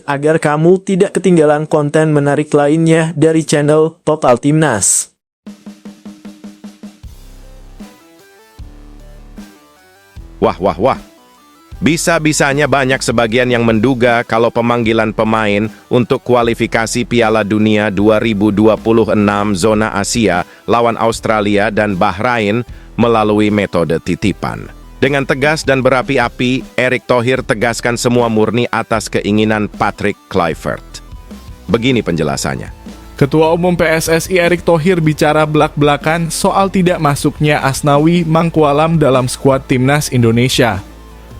agar kamu tidak ketinggalan konten menarik lainnya dari channel Total Timnas. Wah. Bisa-bisanya banyak sebagian yang menduga kalau pemanggilan pemain untuk kualifikasi Piala Dunia 2026 zona Asia lawan Australia dan Bahrain melalui metode titipan. Dengan tegas dan berapi-api, Erick Thohir tegaskan semua murni atas keinginan Patrick Kluivert. Begini penjelasannya. Ketua Umum PSSI Erick Thohir bicara belak-belakan soal tidak masuknya Asnawi Mangkualam dalam skuad Timnas Indonesia.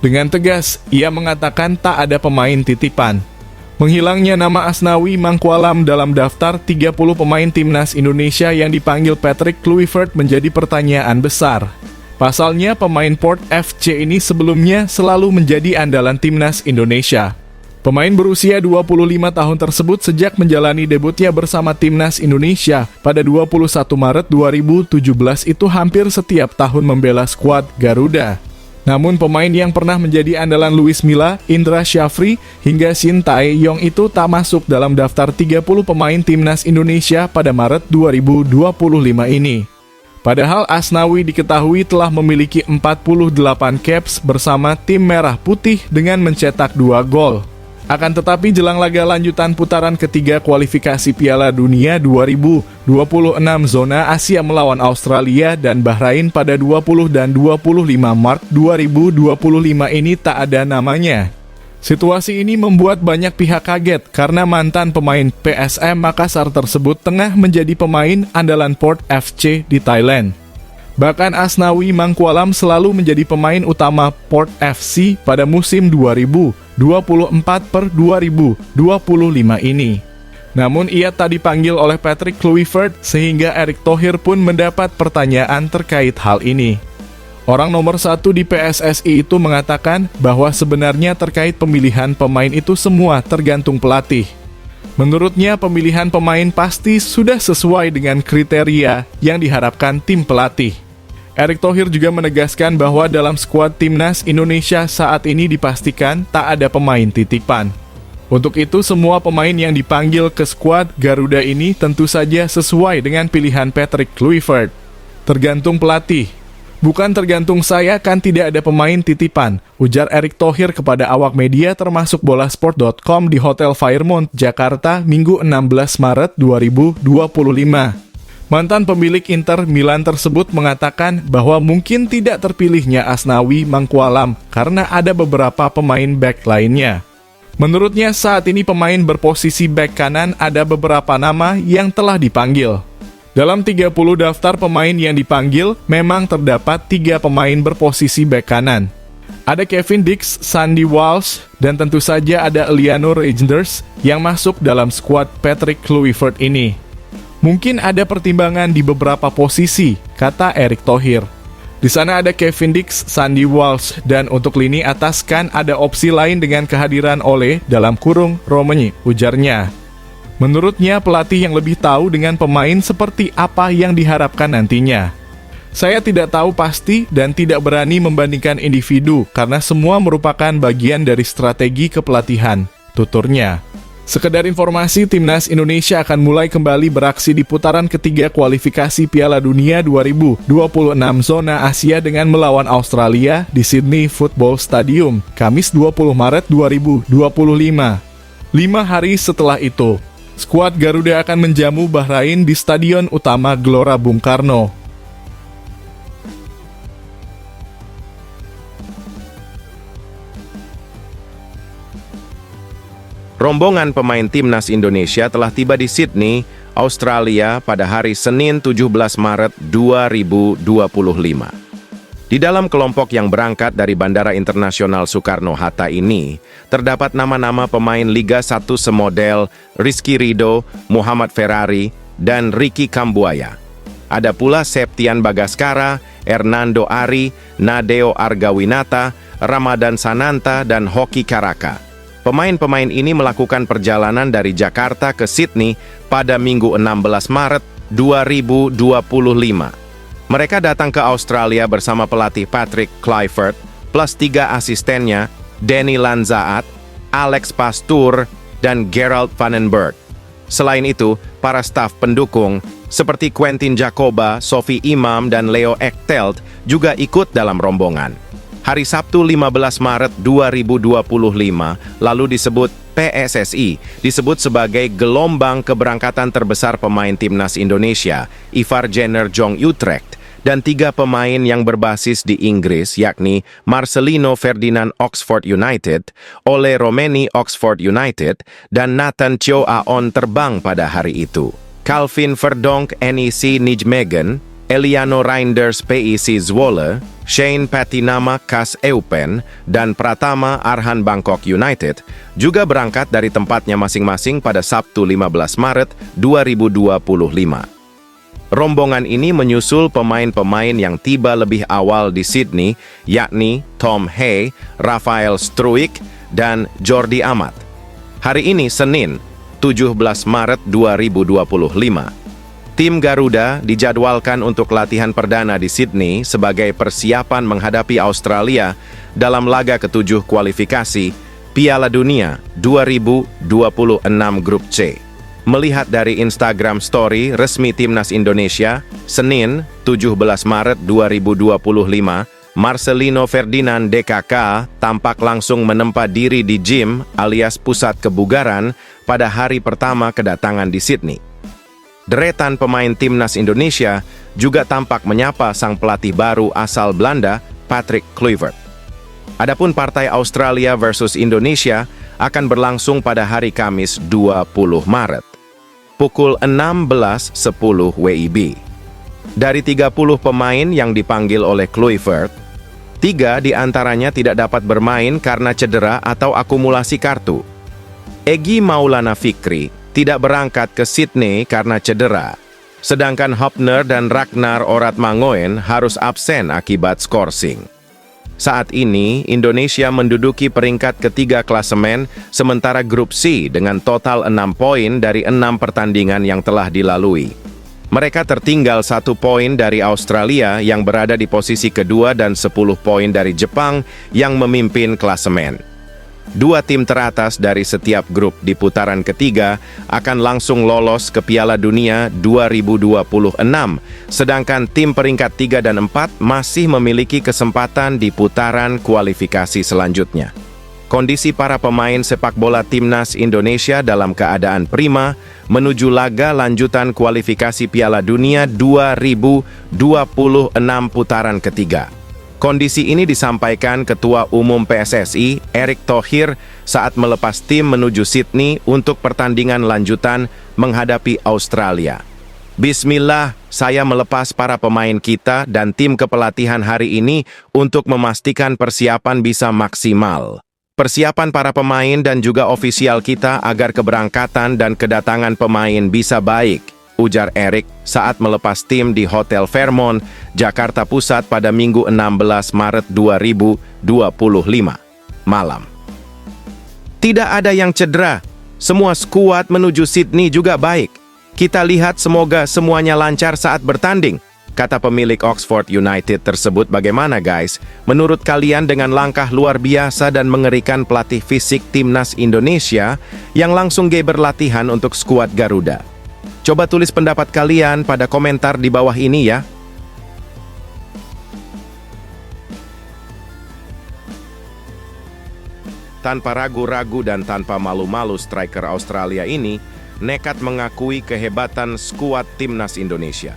Dengan tegas, ia mengatakan tak ada pemain titipan. Menghilangnya nama Asnawi Mangkualam dalam daftar 30 pemain Timnas Indonesia yang dipanggil Patrick Kluivert menjadi pertanyaan besar. Pasalnya, pemain Port FC ini sebelumnya selalu menjadi andalan Timnas Indonesia. Pemain berusia 25 tahun tersebut sejak menjalani debutnya bersama Timnas Indonesia pada 21 Maret 2017 itu hampir setiap tahun membela skuad Garuda. Namun pemain yang pernah menjadi andalan Luis Milla, Indra Syafri, hingga Shin Tae-yong itu tak masuk dalam daftar 30 pemain Timnas Indonesia pada Maret 2025 ini. Padahal Asnawi diketahui telah memiliki 48 caps bersama tim Merah Putih dengan mencetak 2 gol. Akan tetapi jelang laga lanjutan putaran ketiga kualifikasi Piala Dunia 2026 zona Asia melawan Australia dan Bahrain pada 20 dan 25 Maret 2025 ini tak ada namanya. Situasi ini membuat banyak pihak kaget karena mantan pemain PSM Makassar tersebut tengah menjadi pemain andalan Port FC di Thailand. Bahkan Asnawi Mangkualam selalu menjadi pemain utama Port FC pada musim 2024/2025 ini. Namun ia tak dipanggil oleh Patrick Kluivert sehingga Erick Thohir pun mendapat pertanyaan terkait hal ini. Orang nomor 1 di PSSI itu mengatakan bahwa sebenarnya terkait pemilihan pemain itu semua tergantung pelatih. Menurutnya pemilihan pemain pasti sudah sesuai dengan kriteria yang diharapkan tim pelatih. Erick Thohir juga menegaskan bahwa dalam skuad Timnas Indonesia saat ini dipastikan tak ada pemain titipan. Untuk itu semua pemain yang dipanggil ke skuad Garuda ini tentu saja sesuai dengan pilihan Patrick Kluivert. Tergantung pelatih. Bukan tergantung saya kan tidak ada pemain titipan, ujar Erick Thohir kepada awak media termasuk bolasport.com di Hotel Fairmont, Jakarta, Minggu 16 Maret 2025. Mantan pemilik Inter Milan tersebut mengatakan bahwa mungkin tidak terpilihnya Asnawi Mangkualam karena ada beberapa pemain back lainnya. Menurutnya saat ini pemain berposisi back kanan ada beberapa nama yang telah dipanggil. Dalam 30 daftar pemain yang dipanggil, memang terdapat 3 pemain berposisi bek kanan. Ada Kevin Dix, Sandy Walsh, dan tentu saja ada Eliano Reijnders yang masuk dalam skuad Patrick Kluivert ini. Mungkin ada pertimbangan di beberapa posisi, kata Erick Thohir. Di sana ada Kevin Dix, Sandy Walsh, dan untuk lini atas kan ada opsi lain dengan kehadiran Ole (Romani), ujarnya. Menurutnya, pelatih yang lebih tahu dengan pemain seperti apa yang diharapkan nantinya. Saya tidak tahu pasti dan tidak berani membandingkan individu karena semua merupakan bagian dari strategi kepelatihan, tuturnya. Sekedar informasi, Timnas Indonesia akan mulai kembali beraksi di putaran ketiga kualifikasi Piala Dunia 2026 zona Asia dengan melawan Australia di Sydney Football Stadium, Kamis 20 Maret 2025. 5 hari setelah itu, skuad Garuda akan menjamu Bahrain di Stadion Utama Gelora Bung Karno. Rombongan pemain Timnas Indonesia telah tiba di Sydney, Australia pada hari Senin 17 Maret 2025. Di dalam kelompok yang berangkat dari Bandara Internasional Soekarno-Hatta ini, terdapat nama-nama pemain Liga 1 semodel Rizky Ridho, Muhammad Ferrari, dan Ricky Kambuaya. Ada pula Septian Bagaskara, Hernando Ari, Nadeo Argawinata, Ramadan Sananta, dan Hoki Karaka. Pemain-pemain ini melakukan perjalanan dari Jakarta ke Sydney pada Minggu 16 Maret 2025. Mereka datang ke Australia bersama pelatih Patrick Kluivert plus 3 asistennya, Denny Lanzaat, Alex Pastur, dan Gerald Vandenberg. Selain itu, para staf pendukung seperti Quentin Jacoba, Sophie Imam, dan Leo Echtelt juga ikut dalam rombongan. Hari Sabtu 15 Maret 2025 lalu disebut PSSI, disebut sebagai gelombang keberangkatan terbesar pemain timnas Indonesia, Ivar Jenner Jong Utrecht, dan 3 pemain yang berbasis di Inggris, yakni Marcelino Ferdinand Oxford United, Ole Romeni Oxford United, dan Nathan Cho Aon terbang pada hari itu. Calvin Verdonk NEC Nijmegen, Eliano Reinders PEC Zwolle, Shane Patinama KAS Eupen, dan Pratama Arhan Bangkok United juga berangkat dari tempatnya masing-masing pada Sabtu 15 Maret 2025. Rombongan ini menyusul pemain-pemain yang tiba lebih awal di Sydney, yakni Tom Hay, Rafael Struijk, dan Jordi Amat. Hari ini, Senin, 17 Maret 2025. Tim Garuda dijadwalkan untuk latihan perdana di Sydney sebagai persiapan menghadapi Australia dalam laga ke-7 kualifikasi Piala Dunia 2026 Grup C. Melihat dari Instagram Story resmi Timnas Indonesia, Senin, 17 Maret 2025, Marcelino Ferdinand DKK tampak langsung menempa diri di gym alias pusat kebugaran pada hari pertama kedatangan di Sydney. Deretan pemain Timnas Indonesia juga tampak menyapa sang pelatih baru asal Belanda, Patrick Kluivert. Adapun partai Australia versus Indonesia akan berlangsung pada hari Kamis 20 Maret, pukul 16.10 WIB. Dari 30 pemain yang dipanggil oleh Kluivert, 3 diantaranya tidak dapat bermain karena cedera atau akumulasi kartu. Egy Maulana Fikri tidak berangkat ke Sydney karena cedera, sedangkan Hopner dan Ragnar Oratmangoen harus absen akibat skorsing. Saat ini, Indonesia menduduki peringkat ketiga klasemen, sementara Grup C dengan total 6 poin dari 6 pertandingan yang telah dilalui. Mereka tertinggal 1 poin dari Australia yang berada di posisi kedua dan 10 poin dari Jepang yang memimpin klasemen. 2 tim teratas dari setiap grup di putaran ketiga akan langsung lolos ke Piala Dunia 2026, sedangkan tim peringkat 3 dan 4 masih memiliki kesempatan di putaran kualifikasi selanjutnya. Kondisi para pemain sepak bola Timnas Indonesia dalam keadaan prima menuju laga lanjutan kualifikasi Piala Dunia 2026 putaran ketiga. Kondisi ini disampaikan Ketua Umum PSSI, Erick Thohir, saat melepas tim menuju Sydney untuk pertandingan lanjutan menghadapi Australia. Bismillah, saya melepas para pemain kita dan tim kepelatihan hari ini untuk memastikan persiapan bisa maksimal. Persiapan para pemain dan juga ofisial kita agar keberangkatan dan kedatangan pemain bisa baik, ujar Erick saat melepas tim di Hotel Fairmont, Jakarta Pusat pada Minggu 16 Maret 2025 malam. Tidak ada yang cedera, semua skuad menuju Sydney juga baik. Kita lihat semoga semuanya lancar saat bertanding, kata pemilik Oxford United tersebut. Bagaimana guys? Menurut kalian dengan langkah luar biasa dan mengerikan pelatih fisik Timnas Indonesia yang langsung berlatihan untuk skuad Garuda? Coba tulis pendapat kalian pada komentar di bawah ini ya. Tanpa ragu-ragu dan tanpa malu-malu, striker Australia ini nekat mengakui kehebatan skuad Timnas Indonesia.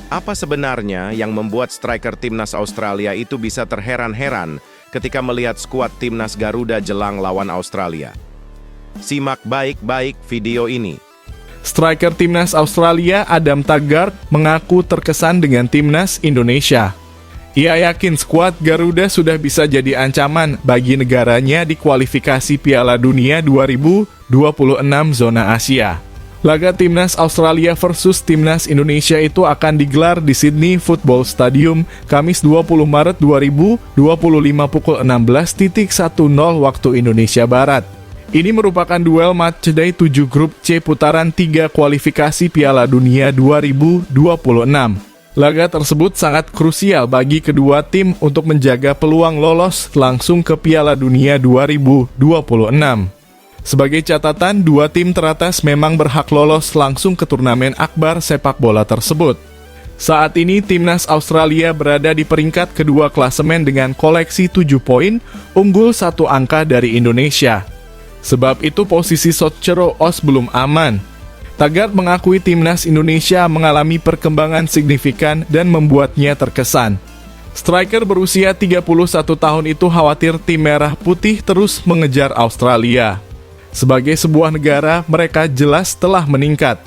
Apa sebenarnya yang membuat striker Timnas Australia itu bisa terheran-heran ketika melihat skuad Timnas Garuda jelang lawan Australia? Simak baik-baik video ini. Striker Timnas Australia Adam Taggart mengaku terkesan dengan Timnas Indonesia. Ia yakin skuad Garuda sudah bisa jadi ancaman bagi negaranya di kualifikasi Piala Dunia 2026 zona Asia. Laga Timnas Australia versus Timnas Indonesia itu akan digelar di Sydney Football Stadium Kamis 20 Maret 2025 pukul 16.10 waktu Indonesia Barat. Ini merupakan duel matchday 7 grup C putaran 3 kualifikasi Piala Dunia 2026. Laga tersebut sangat krusial bagi kedua tim untuk menjaga peluang lolos langsung ke Piala Dunia 2026. Sebagai catatan, dua tim teratas memang berhak lolos langsung ke turnamen akbar sepak bola tersebut. Saat ini, timnas Australia berada di peringkat kedua klasemen dengan koleksi 7 poin, unggul 1 angka dari Indonesia. Sebab itu posisi Sotjero Os belum aman. Taggart mengakui timnas Indonesia mengalami perkembangan signifikan dan membuatnya terkesan. Striker berusia 31 tahun itu khawatir tim merah putih terus mengejar Australia. Sebagai sebuah negara, mereka jelas telah meningkat.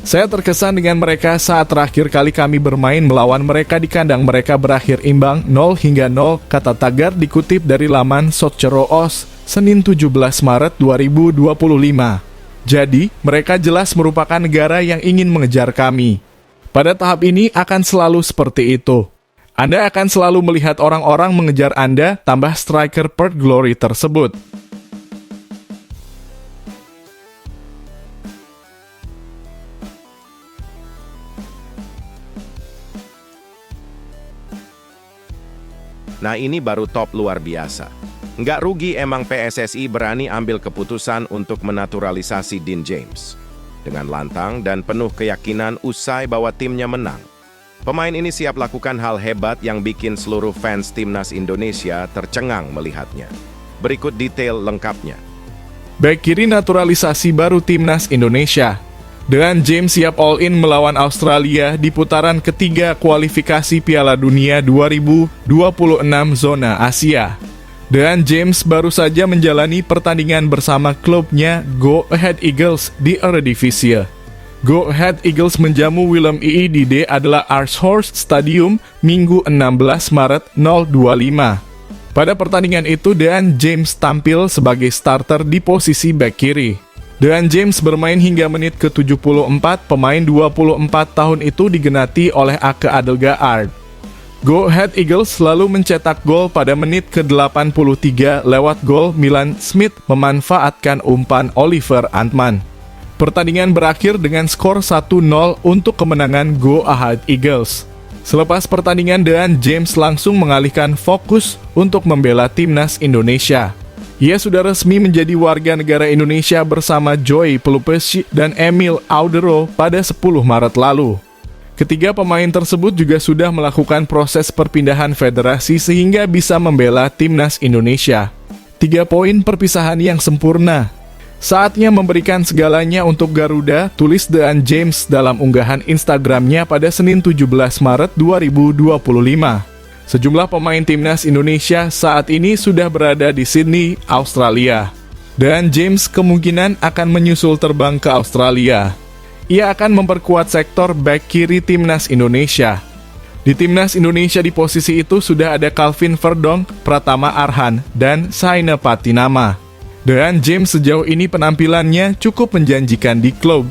Saya terkesan dengan mereka saat terakhir kali kami bermain melawan mereka di kandang mereka berakhir imbang 0-0, kata Taggart dikutip dari laman Sotjero Os, Senin 17 Maret 2025. Jadi, mereka jelas merupakan negara yang ingin mengejar kami. Pada tahap ini akan selalu seperti itu. Anda akan selalu melihat orang-orang mengejar Anda, tambah striker Perth Glory tersebut. Nah ini baru top luar biasa. Nggak rugi emang PSSI berani ambil keputusan untuk menaturalisasi Dean James. Dengan lantang dan penuh keyakinan usai bahwa timnya menang. Pemain ini siap lakukan hal hebat yang bikin seluruh fans timnas Indonesia tercengang melihatnya. Berikut detail lengkapnya. Bek kiri naturalisasi baru timnas Indonesia. Dengan James siap all-in melawan Australia di putaran ketiga kualifikasi Piala Dunia 2026 zona Asia. Dan James baru saja menjalani pertandingan bersama klubnya Go Ahead Eagles di Eredivisie. Go Ahead Eagles menjamu Willem II di adalah Aarhus Stadium Minggu 16 Maret 025. Pada pertandingan itu, Dean James tampil sebagai starter di posisi bek kiri. Dean James bermain hingga menit ke-74, pemain 24 tahun itu digenati oleh Ake Adelgaard. Go Ahead Eagles selalu mencetak gol pada menit ke-83 lewat gol Milan Smith memanfaatkan umpan Oliver Antman. Pertandingan berakhir dengan skor 1-0 untuk kemenangan Go Ahead Eagles. Selepas pertandingan, Dean James langsung mengalihkan fokus untuk membela timnas Indonesia. Ia sudah resmi menjadi warga negara Indonesia bersama Joy Pelupesi dan Emil Audero pada 10 Maret lalu. Ketiga pemain tersebut juga sudah melakukan proses perpindahan federasi sehingga bisa membela timnas Indonesia. 3 poin perpisahan yang sempurna. Saatnya memberikan segalanya untuk Garuda, tulis Dean James dalam unggahan Instagramnya pada Senin 17 Maret 2025. Sejumlah pemain timnas Indonesia saat ini sudah berada di Sydney, Australia. Dan James kemungkinan akan menyusul terbang ke Australia. Ia akan memperkuat sektor bek kiri timnas Indonesia. Di timnas Indonesia di posisi itu sudah ada Calvin Verdonk, Pratama Arhan, dan Saina Patinama. Dan James sejauh ini penampilannya cukup menjanjikan di klub.